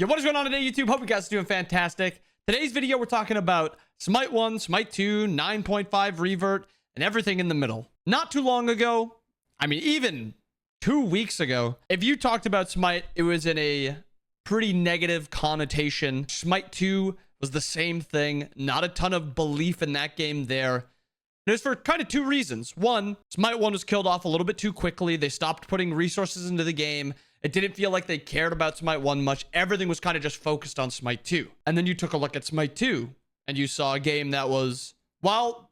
Yo, what is going on today, YouTube? Hope you guys are doing fantastic. Today's video, we're talking about Smite 1, Smite 2, 9.5 Revert, and everything in the middle. Not too long ago, I mean, even 2 weeks ago, if you talked about Smite, it was in a pretty negative connotation. Smite 2 was the same thing. Not a ton of belief in that game there. And it was for kind of two reasons. One, Smite 1 was killed off a little bit too quickly. They stopped putting resources into the game. It didn't feel like they cared about Smite 1 much. Everything was kind of just focused on Smite 2. And then you took a look at Smite 2, and you saw a game that was, while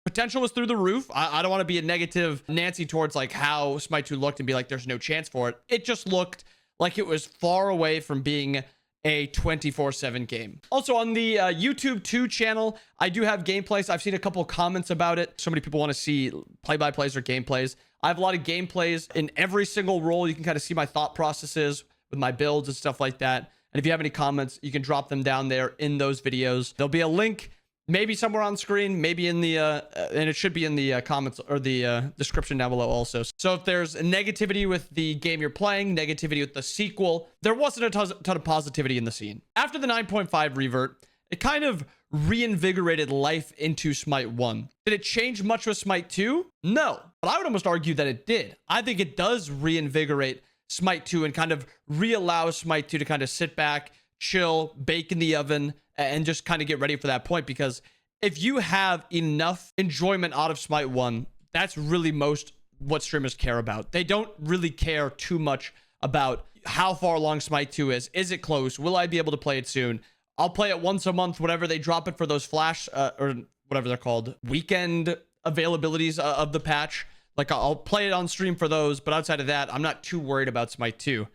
potential was through the roof, I don't want to be a negative Nancy towards like how Smite 2 looked and be like, there's no chance for it. It just looked like it was far away from being a 24/7 game. Also on the YouTube 2 channel, I do have gameplays. I've seen a couple comments about it. So many people want to see play-by-plays or gameplays. I have a lot of gameplays in every single role. You can kind of see my thought processes with my builds and stuff like that. And if you have any comments, you can drop them down there in those videos. There'll be a link maybe somewhere on screen, maybe in the and it should be in the comments or the description down below also. So if there's negativity with the game you're playing, negativity with the sequel, there wasn't a ton of positivity in the scene. After the 9.5 Revert, it kind of reinvigorated life into Smite 1. Did it change much with Smite 2? No, but I would almost argue that it did. I think it does reinvigorate Smite 2 and kind of reallow Smite 2 to kind of sit back, chill, bake in the oven, and just kind of get ready for that point. Because if you have enough enjoyment out of Smite 1, that's really most what streamers care about. They don't really care too much about how far along Smite 2 is. Is it close? Will I be able to play it soon? I'll play it once a month, whatever they drop it for those flash or whatever they're called, weekend availabilities of the patch. Like I'll play it on stream for those, but outside of that, I'm not too worried about Smite 2.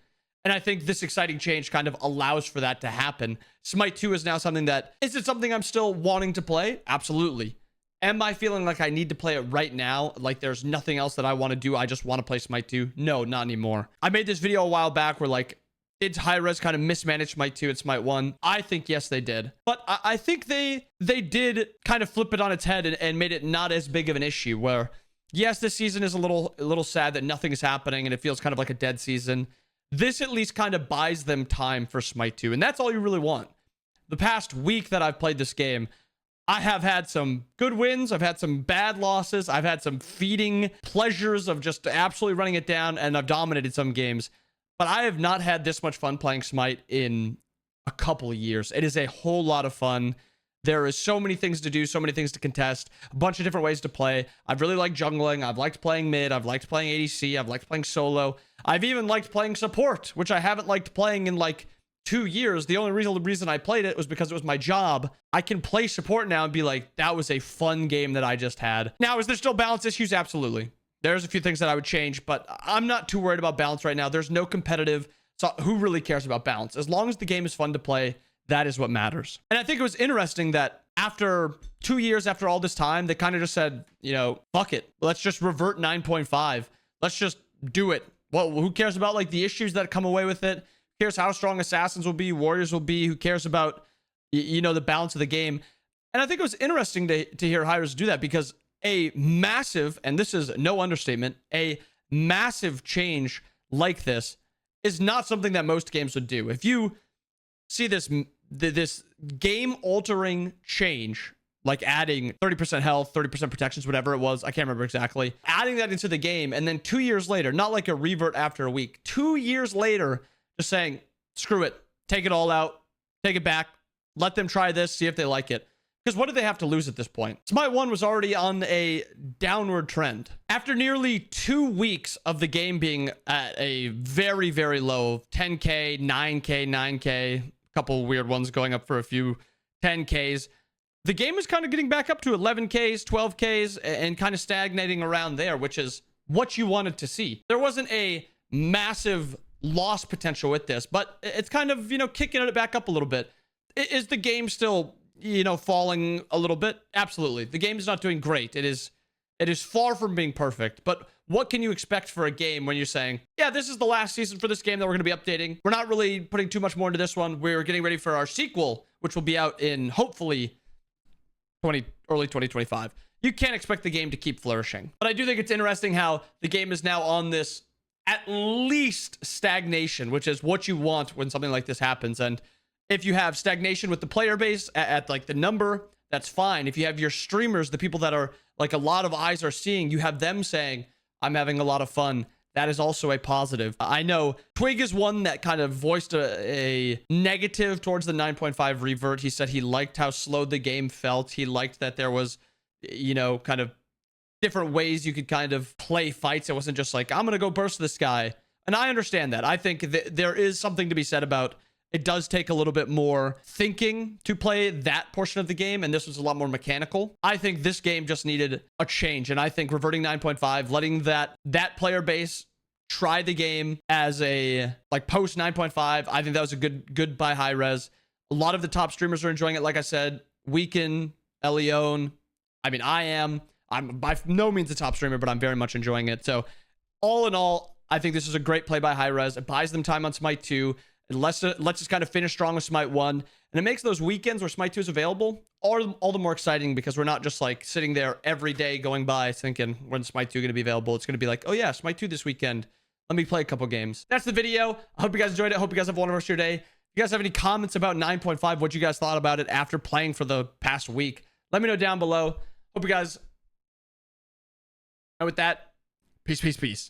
And I think this exciting change kind of allows for that to happen. Smite 2 is now something that, is it something I'm still wanting to play? Absolutely. Am I feeling like I need to play it right now? Like there's nothing else that I want to do. I just want to play Smite 2. No, not anymore. I made this video a while back where like, did high-res kind of mismanage Smite 2 and Smite 1? I think yes, they did. But I think they did kind of flip it on its head and made it not as big of an issue where, yes, this season is a little sad that nothing is happening and it feels kind of like a dead season. This at least kind of buys them time for Smite 2, and that's all you really want. The past week that I've played this game, I have had some good wins. I've had some bad losses. I've had some feeding pleasures of just absolutely running it down, and I've dominated some games. But I have not had this much fun playing Smite in a couple of years. It is a whole lot of fun. There is so many things to do, so many things to contest, a bunch of different ways to play. I've really liked jungling. I've liked playing mid. I've liked playing ADC. I've liked playing solo. I've even liked playing support, which I haven't liked playing in like 2 years. The only reason I played it was because it was my job. I can play support now and be like, that was a fun game that I just had. Now, is there still balance issues? Absolutely. There's a few things that I would change, but I'm not too worried about balance right now. There's no competitive, so who really cares about balance? As long as the game is fun to play, that is what matters. And I think it was interesting that after 2 years, after all this time, they kind of just said, you know, fuck it. Let's just revert 9.5. Let's just do it. Well, who cares about like the issues that come away with it? Who cares how strong assassins will be, warriors will be? Who cares about, you know, the balance of the game? And I think it was interesting to hear Hi-Rez do that because a massive, and this is no understatement, a massive change like this is not something that most games would do. If you see this game-altering change, like adding 30% health, 30% protections, whatever it was, I can't remember exactly, adding that into the game, and then 2 years later, not like a revert after a week, 2 years later, just saying, screw it, take it all out, take it back, let them try this, see if they like it. Because what did they have to lose at this point? Smite 1 was already on a downward trend. After nearly 2 weeks of the game being at a very, very low 10K, 9K, 9K, a couple weird ones going up for a few 10Ks, the game is kind of getting back up to 11Ks, 12Ks, and kind of stagnating around there, which is what you wanted to see. There wasn't a massive loss potential with this, but it's kind of, you know, kicking it back up a little bit. Is the game still, you know, falling a little bit? Absolutely. The game is not doing great. It is far from being perfect, but what can you expect for a game when you're saying, yeah, this is the last season for this game that we're going to be updating. We're not really putting too much more into this one. We're getting ready for our sequel, which will be out in hopefully early 2025. You can't expect the game to keep flourishing. But I do think it's interesting how the game is now on this at least stagnation, which is what you want when something like this happens. And if you have stagnation with the player base at like the number, that's fine. If you have your streamers, the people that are like a lot of eyes are seeing, you have them saying, I'm having a lot of fun. That is also a positive. I know Twig is one that kind of voiced a negative towards the 9.5 revert. He said he liked how slow the game felt. He liked that there was, you know, kind of different ways you could kind of play fights. It wasn't just like, I'm going to go burst this guy. And I understand that. I think that there is something to be said about it does take a little bit more thinking to play that portion of the game, and this was a lot more mechanical. I think this game just needed a change, and I think reverting 9.5, letting that player base try the game as a like post 9.5, I think that was a good by high res. A lot of the top streamers are enjoying it. Like I said, Weekend, Elion. I mean, I'm by no means a top streamer, but I'm very much enjoying it. So all in all, I think this is a great play by high res. It buys them time on Smite 2. Let's just kind of finish strong with Smite 1. And it makes those weekends where Smite 2 is available all the more exciting, because we're not just like sitting there every day going by thinking, when Smite 2 going to be available? It's going to be like, oh yeah, Smite 2 this weekend. Let me play a couple games. That's the video. I hope you guys enjoyed it. I hope you guys have a wonderful rest of your day. If you guys have any comments about 9.5, what you guys thought about it after playing for the past week, let me know down below. Hope you guys... And with that, peace, peace, peace.